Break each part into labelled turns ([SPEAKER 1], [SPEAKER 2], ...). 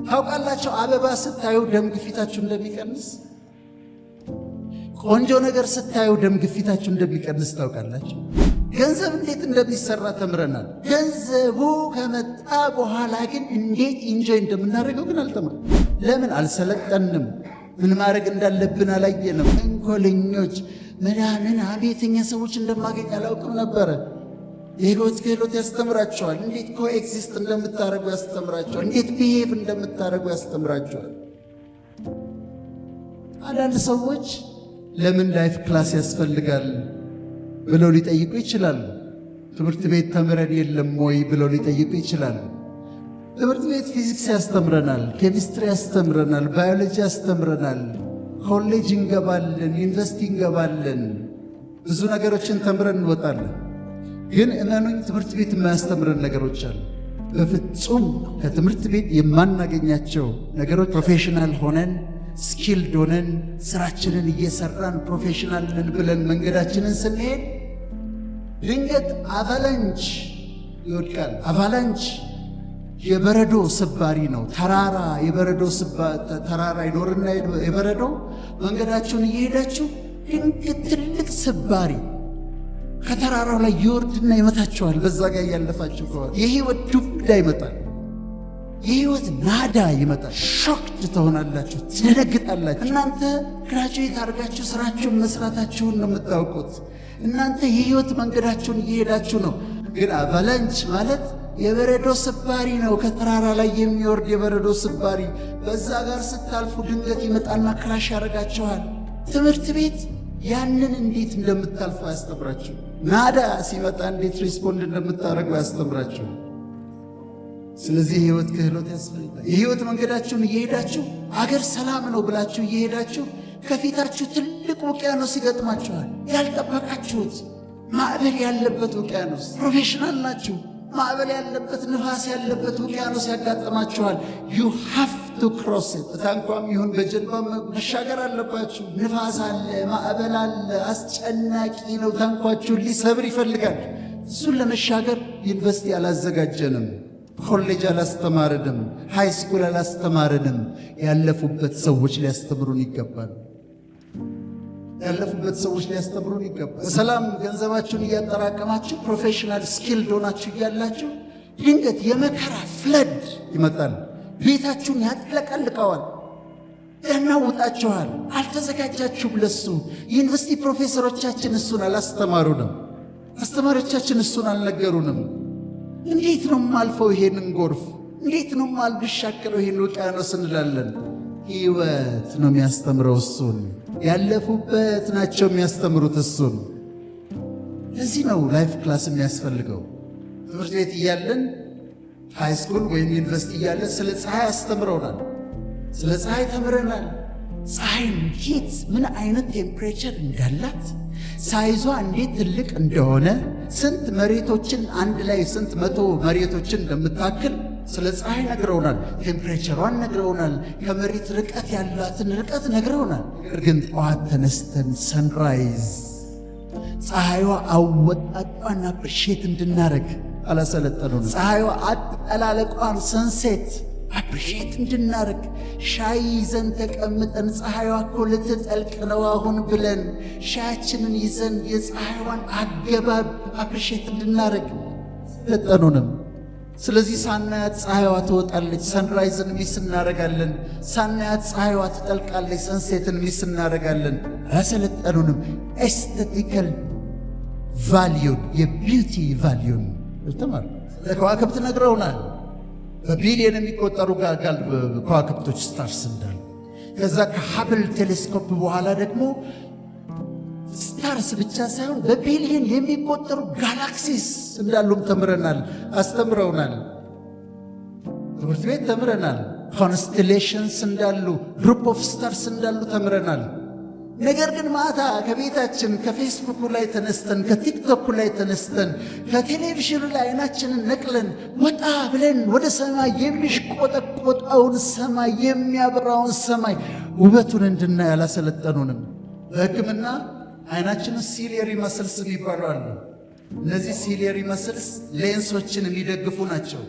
[SPEAKER 1] ታውቃላችሁ አበባ ስታዩ ደም ግፊታችሁ እንደሚቀንስ? ቆንጆ ነገር ስታዩ ደም ግፊታችሁ እንደሚቀንስ ታውቃላችሁ? ገንዘብ እንዴት እንደሚሰራ ተምረናል። ገንዘቡ ከመጣ በኋላ ግን እንዴት ኢንጆይ እንደምናደርገው ግን አልተማርንም። ለምን አልሰለጠንም? ምን ማድረግ እንዳለብን አላየንም። እንኮለኞች ምናምን አቤተኛ ሰዎች እንደማገኝ አላውቅም ነበረ። የህይወት ክህሎት ያስተምራቸዋል። እንዴት ኮኤግዚስት እንደምታደርጉ ያስተምራቸዋል። እንዴት ቢሄቭ እንደምታደርጉ ያስተምራቸዋል። አንዳንድ ሰዎች ለምን ላይፍ ክላስ ያስፈልጋል ብለው ሊጠይቁ ይችላሉ። ትምህርት ቤት ተምረን የለም ወይ ብለው ሊጠይቁ ይችላሉ። ትምህርት ቤት ፊዚክስ ያስተምረናል፣ ኬሚስትሪ ያስተምረናል፣ ባዮሎጂ ያስተምረናል። ኮሌጅ እንገባለን፣ ዩኒቨርሲቲ እንገባለን፣ ብዙ ነገሮችን ተምረን እንወጣለን። ግን እመኑኝ ትምህርት ቤት የማያስተምረን ነገሮች አሉ። በፍጹም ከትምህርት ቤት የማናገኛቸው ነገሮች ፕሮፌሽናል ሆነን ስኪልድ ሆነን ስራችንን እየሰራን ፕሮፌሽናል ነን ብለን መንገዳችንን ስንሄድ ድንገት አቫላንች ይወድቃል። አቫላንች የበረዶ ስባሪ ነው። ተራራ የበረዶ ተራራ ይኖርና የበረዶ መንገዳችሁን እየሄዳችሁ ድንገት ትልቅ ስባሪ ከተራራው ላይ ይወርድና ይመታችኋል። በዛ ጋር ያለፋችሁ ከሆነ የህይወት ዱብዳ ይመጣል። የህይወት ናዳ ይመጣል። ሾክድ ትሆናላችሁ፣ ትደነግጣላችሁ። እናንተ ግራጁዌት አድርጋችሁ ስራችሁን መስራታችሁን ነው የምታውቁት። እናንተ የህይወት መንገዳችሁን እየሄዳችሁ ነው። ግን አቫላንች ማለት የበረዶ ስባሪ ነው። ከተራራ ላይ የሚወርድ የበረዶ ስባሪ። በዛ ጋር ስታልፉ ድንገት ይመጣና ክራሽ ያደርጋችኋል። ትምህርት ቤት ያንን እንዴት እንደምታልፉ ያስተምራችሁ። ናዳ ሲመጣ እንዴት ሪስፖንድ እንደምታደርጉ ያስተምራችሁ። ስለዚህ የህይወት ክህሎት ያስፈልጋል። የህይወት መንገዳችሁን እየሄዳችሁ አገር ሰላም ነው ብላችሁ እየሄዳችሁ ከፊታችሁ ትልቅ ውቅያኖስ ይገጥማችኋል። ያልጠበቃችሁት ማዕበል ያለበት ውቅያኖስ። ፕሮፌሽናል ናችሁ። ማዕበል ያለበት ንፋስ ያለበት ውቅያኖስ ያጋጥማችኋል። ዩ ሃቭ ቱ ክሮስ ኢት። በታንኳም ይሁን በጀልባ መሻገር አለባችሁ። ንፋስ አለ፣ ማዕበል አለ፣ አስጨናቂ ነው። ታንኳችሁን ሊሰብር ይፈልጋል። እሱን ለመሻገር ዩኒቨርሲቲ አላዘጋጀንም፣ ኮሌጅ አላስተማርንም፣ ሃይ ስኩል አላስተማርንም። ያለፉበት ሰዎች ሊያስተምሩን ይገባል። ያለፉበት ሰዎች ሊያስተምሩን ይገባል። በሰላም ገንዘባችሁን እያጠራቀማችሁ ፕሮፌሽናል ስኪልድ ሆናችሁ እያላችሁ ድንገት የመከራ ፍለድ ይመጣል። ቤታችሁን ያጥለቀልቀዋል፣ ያናውጣችኋል። አልተዘጋጃችሁም ለሱ። ዩኒቨርሲቲ ፕሮፌሰሮቻችን እሱን አላስተማሩንም። አስተማሪዎቻችን እሱን አልነገሩንም። እንዴት ነው ማልፈው ይሄንን ጎርፍ? እንዴት ነው ማልሻከረው ይሄን ውቅያኖስ እንላለን። ሕይወት ነው የሚያስተምረው እሱን። ያለፉበት ናቸው የሚያስተምሩት እሱን። ለዚህ ነው ላይፍ ክላስ የሚያስፈልገው። ትምህርት ቤት እያለን ሃይ ስኩል ወይም ዩኒቨርሲቲ እያለን ስለ ፀሐይ አስተምረውናል። ስለ ፀሐይ ተምረናል። ፀሐይ እንዴት ምን አይነት ቴምፕሬቸር እንዳላት፣ ሳይዟ እንዴት ትልቅ እንደሆነ፣ ስንት መሬቶችን አንድ ላይ ስንት መቶ መሬቶችን እንደምታክል ስለ ፀሐይ ነግረውናል። ቴምፕሬቸሯን ነግረውናል። ከመሬት ርቀት ያላትን ርቀት ነግረውናል። ግን ጠዋት ተነስተን ሰንራይዝ ፀሐይዋ አወጣጧን አፕሪሼት እንድናረግ አላሰለጠኑንም። ፀሐይዋ አጠላለቋን ሰንሴት አፕሪሼት እንድናረግ ሻይ ይዘን ተቀምጠን ፀሐይዋ እኮ ልትጠልቅ ነው አሁን ብለን ሻያችንን ይዘን የፀሐይዋን አገባብ አፕሪሼት እንድናረግ ሰለጠኑንም። ስለዚህ ሳናያት ፀሐይዋ ትወጣለች፣ ሰንራይዝን ሚስ እናረጋለን። ሳናያት ፀሐይዋ ትጠልቃለች፣ ሰንሴትን ሚስ እናረጋለን። አላሰለጠኑንም። ኤስቴቲካል ቫልዩን የቢዩቲ ቫልዩን ተማር። ለከዋክብት ነግረውናል። በቢሊየን የሚቆጠሩ ከዋክብቶች ስታርስ እንዳሉ። ከዛ ከሀብል ቴሌስኮፕ በኋላ ደግሞ ስታርስ ብቻ ሳይሆን በቢሊየን የሚቆጠሩ ጋላክሲስ እንዳሉም ተምረናል፣ አስተምረውናል። ትምህርት ቤት ተምረናል። ኮንስቴሌሽንስ እንዳሉ፣ ግሩፕ ኦፍ ስታርስ እንዳሉ ተምረናል። ነገር ግን ማታ ከቤታችን ከፌስቡኩ ላይ ተነስተን፣ ከቲክቶኩ ላይ ተነስተን፣ ከቴሌቪዥኑ ላይ አይናችንን ነቅለን ወጣ ብለን ወደ ሰማይ የሚሽቆጠቆጠውን ሰማይ፣ የሚያበራውን ሰማይ ውበቱን እንድናይ አላሰለጠኑንም። በሕክምና አይናችን ሲሊየሪ መስልስ የሚባሉ አሉ። እነዚህ ሲሊየሪ መስልስ ሌንሶችን የሚደግፉ ናቸው።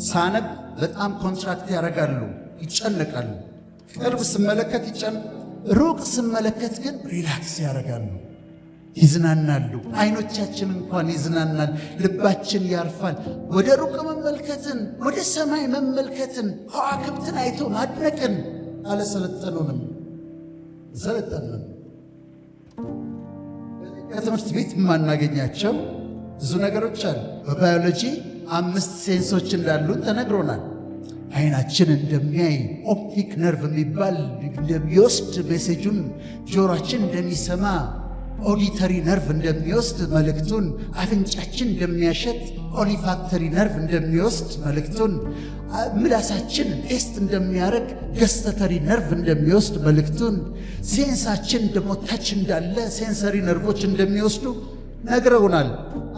[SPEAKER 1] ሳነብ በጣም ኮንትራክት ያደርጋሉ፣ ይጨነቃሉ። ቅርብ ስመለከት ሩቅ ስመለከት ግን ሪላክስ ያደርጋሉ፣ ይዝናናሉ። አይኖቻችን እንኳን ይዝናናል፣ ልባችን ያርፋል። ወደ ሩቅ መመልከትን፣ ወደ ሰማይ መመልከትን፣ ከዋክብትን አይቶ ማድነቅን አልሰለጠኑንም። ሰለጠኑን። ከትምህርት ቤት የማናገኛቸው ብዙ ነገሮች አሉ። በባዮሎጂ 5 ሴንሶች እንዳሉን ተነግሮናል። አይናችን እንደሚያይ ኦፕቲክ ነርቭ የሚባል እንደሚወስድ ሜሴጁን፣ ጆሮአችን እንደሚሰማ ኦዲተሪ ነርቭ እንደሚወስድ መልእክቱን፣ አፍንጫችን እንደሚያሸት ኦሊፋክተሪ ነርቭ እንደሚወስድ መልእክቱን፣ ምላሳችን ቴስት እንደሚያደርግ ገስተተሪ ነርቭ እንደሚወስድ መልእክቱን፣ ሴንሳችን ደግሞ ታች እንዳለ ሴንሰሪ ነርቮች እንደሚወስዱ ነግረውናል፣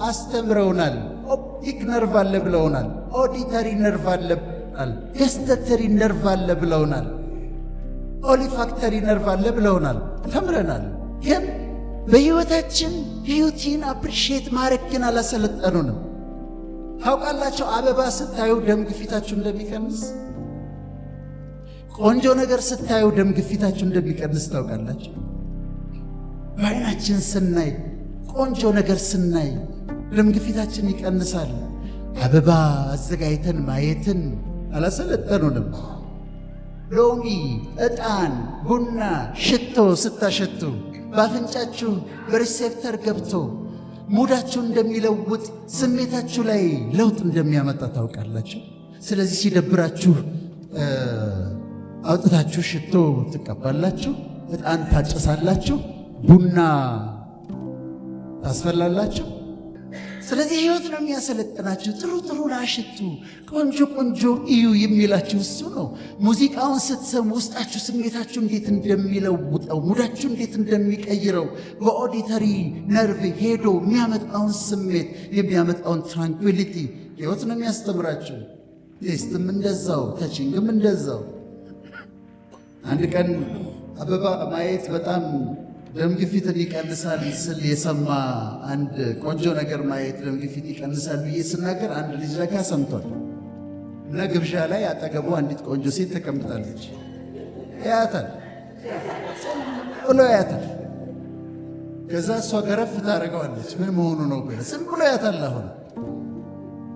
[SPEAKER 1] አስተምረውናል። ኦፕቲክ ነርቭ አለ ብለውናል። ኦዲተሪ ነርቭ አለ ብለውናል። ገስተተሪ ነርቭ አለ ብለውናል። ኦሊፋክተሪ ነርቭ አለ ብለውናል። ተምረናል። ግን በሕይወታችን ቢዩቲን አፕሪሺየት ማድረግ ግን አላሰለጠኑንም። ታውቃላችሁ፣ አበባ ስታዩ ደም ግፊታችሁ እንደሚቀንስ፣ ቆንጆ ነገር ስታዩ ደም ግፊታችሁ እንደሚቀንስ ታውቃላችሁ። በዓይናችን ስናይ፣ ቆንጆ ነገር ስናይ ደም ግፊታችን ይቀንሳል። አበባ አዘጋጅተን ማየትን አላሰለጠኑንም። ሎሚ፣ ዕጣን፣ ቡና፣ ሽቶ ስታሸቱ በአፍንጫችሁ በሪሴፕተር ገብቶ ሙዳችሁ እንደሚለውጥ፣ ስሜታችሁ ላይ ለውጥ እንደሚያመጣ ታውቃላችሁ። ስለዚህ ሲደብራችሁ አውጥታችሁ ሽቶ ትቀባላችሁ፣ ዕጣን ታጨሳላችሁ፣ ቡና ታስፈላላችሁ። ስለዚህ ሕይወት ነው የሚያሰለጥናችሁ። ጥሩ ጥሩ አሽቱ፣ ቆንጆ ቆንጆ እዩ የሚላችሁ እሱ ነው። ሙዚቃውን ስትሰሙ ውስጣችሁ ስሜታችሁ እንዴት እንደሚለውጠው፣ ሙዳችሁ እንዴት እንደሚቀይረው በኦዲተሪ ነርቭ ሄዶ የሚያመጣውን ስሜት የሚያመጣውን ትራንኩዊሊቲ ሕይወት ነው የሚያስተምራችሁ። ቴስትም እንደዛው፣ ተቺንግም እንደዛው። አንድ ቀን አበባ ማየት በጣም ደም ግፊትን ይቀንሳል ስል የሰማ አንድ ቆንጆ ነገር ማየት ደም ግፊት ይቀንሳል ብዬ ስናገር አንድ ልጅ ለካ ሰምቷል። እና ግብዣ ላይ አጠገቡ አንዲት ቆንጆ ሴት ተቀምጣለች። ያያታል ብሎ ያያታል። ከዛ እሷ ገረፍ ታደርገዋለች። ምን መሆኑ ነው ብለ ዝም ብሎ ያያታል። አሁን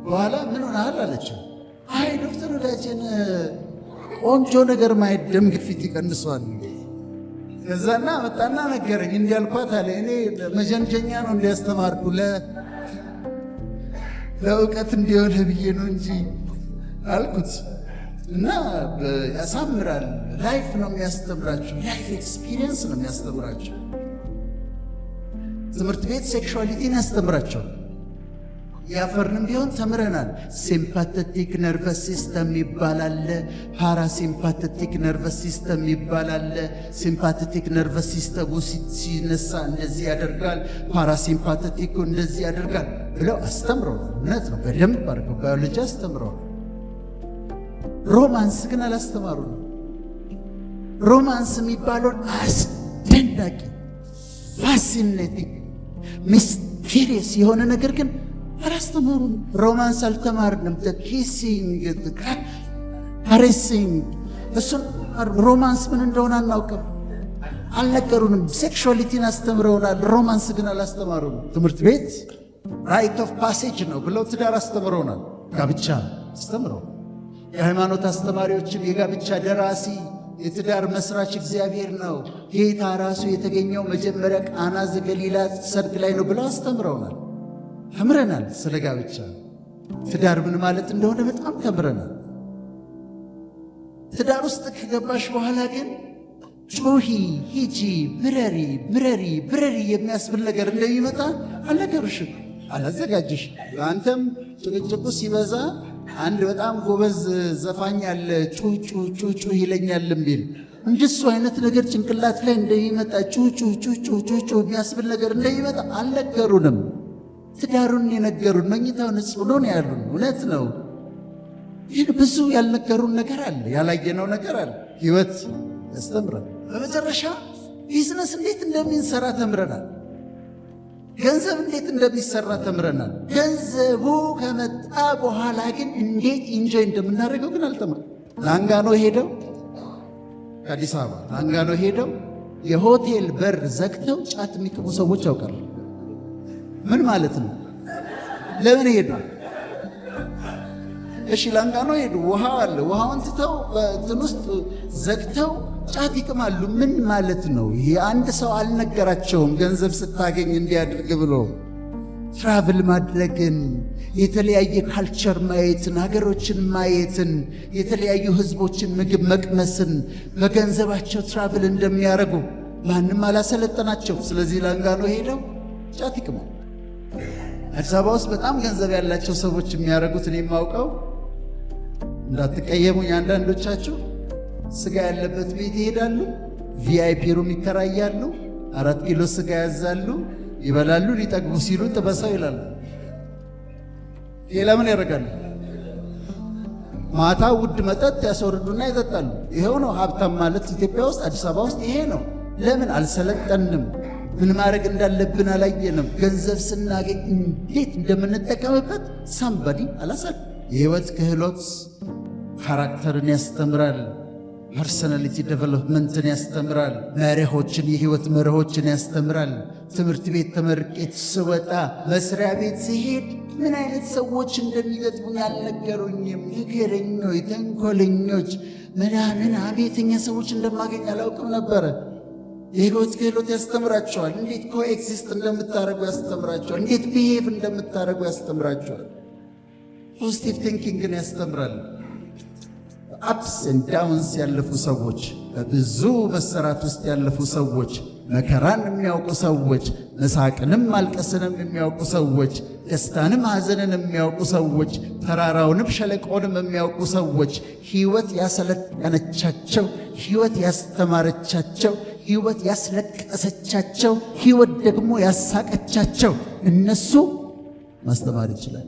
[SPEAKER 1] በኋላ ምን ሆነሃል አለችው። አይ ዶክተር ወዳጄን ቆንጆ ነገር ማየት ደም ግፊት ይቀንሷል። ከዛና መጣና ነገረኝ። እንዲያልኳት አለ እኔ መጀንጀኛ ነው እንዲያስተማርኩ ለእውቀት እንዲሆነ ብዬ ነው እንጂ አልኩት። እና ያሳምራል። ላይፍ ነው የሚያስተምራችሁ። ላይፍ ኤክስፒሪየንስ ነው የሚያስተምራችሁ። ትምህርት ቤት ሴክሹዋሊቲን ያስተምራቸው። ያፈርንም ቢሆን ተምረናል። ሲምፓቴቲክ ነርቨስ ሲስተም ይባላል፣ ፓራሲምፓቴቲክ ነርቨስ ሲስተም ይባላል። ሲምፓቴቲክ ነርቨስ ሲስተሙ ሲነሳ እንደዚህ ያደርጋል፣ ፓራሲምፓቴቲኩ እንደዚህ ያደርጋል ብለው አስተምረው። እውነት ነው፣ በደንብ አድርገው ባዮሎጂ አስተምረው። ሮማንስ ግን አላስተማሩ ነው። ሮማንስ የሚባለውን አስደናቂ ፋሲኔቲንግ ሚስቴሪየስ የሆነ ነገር ግን አላስተማሩም። ሮማንስ አልተማርንም። ኪሲንግ፣ ካሬሲንግ፣ እሱን ሮማንስ ምን እንደሆነ አናውቅም፣ አልነገሩንም። ሴክሹዋሊቲን አስተምረውናል፣ ሮማንስ ግን አላስተማሩንም። ትምህርት ቤት ራይት ኦፍ ፓሴጅ ነው ብለው ትዳር አስተምረውናል። ጋብቻ አስተምረው። የሃይማኖት አስተማሪዎችም የጋብቻ ደራሲ የትዳር መስራች እግዚአብሔር ነው፣ ጌታ ራሱ የተገኘው መጀመሪያ ቃና ዘገሊላ ሰርግ ላይ ነው ብለው አስተምረውናል። ተምረናል። ስለ ጋብቻ ትዳር ምን ማለት እንደሆነ በጣም ተምረናል። ትዳር ውስጥ ከገባሽ በኋላ ግን ጩሂ፣ ሂጂ፣ ብረሪ የሚያስብል ነገር እንደሚመጣ አልነገሩሽም፣ አላዘጋጅሽ። አንተም ጭቅጭቁ ሲበዛ አንድ በጣም ጎበዝ ዘፋኝ አለ፣ ጩጩ ይለኛል የሚል እንደሱ አይነት ነገር ጭንቅላት ላይ እንደሚመጣ ጩጩ የሚያስብል ነገር እንደሚመጣ አልነገሩንም። ትዳሩን የነገሩን መኝታው ንጹህ ነው ያሉን። እውነት ነው። ይህን ብዙ ያልነገሩን ነገር አለ፣ ያላየነው ነገር አለ። ሕይወት ያስተምራል። በመጨረሻ ቢዝነስ እንዴት እንደሚንሰራ ተምረናል። ገንዘብ እንዴት እንደሚሰራ ተምረናል። ገንዘቡ ከመጣ በኋላ ግን እንዴት ኢንጆይ እንደምናደርገው ግን አልተማርንም። ላንጋኖ ሄደው ከአዲስ አበባ ላንጋኖ ሄደው የሆቴል በር ዘግተው ጫት የሚቅሙ ሰዎች ያውቃሉ። ምን ማለት ነው? ለምን ሄዱ? እሺ ላንጋኖ ሄዱ፣ ውሃ አለ። ውሃውን ትተው በእንትን ውስጥ ዘግተው ጫት ይቅማሉ። ምን ማለት ነው? ይሄ አንድ ሰው አልነገራቸውም ገንዘብ ስታገኝ እንዲያድርግ ብሎ። ትራቭል ማድረግን፣ የተለያየ ካልቸር ማየትን፣ ሀገሮችን ማየትን፣ የተለያዩ ህዝቦችን ምግብ መቅመስን በገንዘባቸው ትራቭል እንደሚያደርጉ ማንም አላሰለጠናቸው። ስለዚህ ላንጋኖ ሄደው ጫት ይቅማሉ። አዲስ አበባ ውስጥ በጣም ገንዘብ ያላቸው ሰዎች የሚያደርጉት እኔ የማውቀው፣ እንዳትቀየሙኝ አንዳንዶቻችሁ፣ ስጋ ያለበት ቤት ይሄዳሉ፣ ቪአይፒ ሩም ይከራያሉ፣ 4 ኪሎ ስጋ ያዛሉ፣ ይበላሉ። ሊጠግቡ ሲሉ ጥበሳው ይላሉ። ሌላ ምን ያደርጋሉ? ማታ ውድ መጠጥ ያስወርዱና ይጠጣሉ። ይሄው ነው ሀብታም ማለት ኢትዮጵያ ውስጥ አዲስ አበባ ውስጥ ይሄ ነው። ለምን አልሰለጠንም? ምን ማድረግ እንዳለብን አላየንም። ገንዘብ ስናገኝ እንዴት እንደምንጠቀምበት ሳምባዲ አላሳል። የህይወት ክህሎት ካራክተርን ያስተምራል። ፐርሰናሊቲ ዴቨሎፕመንትን ያስተምራል። መርሆችን፣ የህይወት መርሆችን ያስተምራል። ትምህርት ቤት ተመርቄት ስወጣ መስሪያ ቤት ሲሄድ ምን አይነት ሰዎች እንደሚገጥሙኝ አልነገሩኝም። ነገረኞች፣ ተንኮለኞች ምናምን አቤተኛ ሰዎች እንደማገኝ አላውቅም ነበረ። የህይወት ክህሎት ያስተምራቸዋል። እንዴት ኮኤግዚስት እንደምታደርጉ ያስተምራቸዋል። እንዴት ቢሄቭ እንደምታደርጉ ያስተምራቸዋል። ፖዚቲቭ ቲንኪንግን ያስተምራል። አፕስ ኤንድ ዳውንስ ያለፉ ሰዎች፣ በብዙ መሰራት ውስጥ ያለፉ ሰዎች፣ መከራን የሚያውቁ ሰዎች፣ መሳቅንም ማልቀስንም የሚያውቁ ሰዎች፣ ደስታንም ሐዘንን የሚያውቁ ሰዎች፣ ተራራውንም ሸለቆንም የሚያውቁ ሰዎች፣ ህይወት ያሰለጠነቻቸው፣ ህይወት ያስተማረቻቸው፣ ህይወት ያስለቀሰቻቸው፣ ህይወት ደግሞ ያሳቀቻቸው እነሱ ማስተማር ይችላል።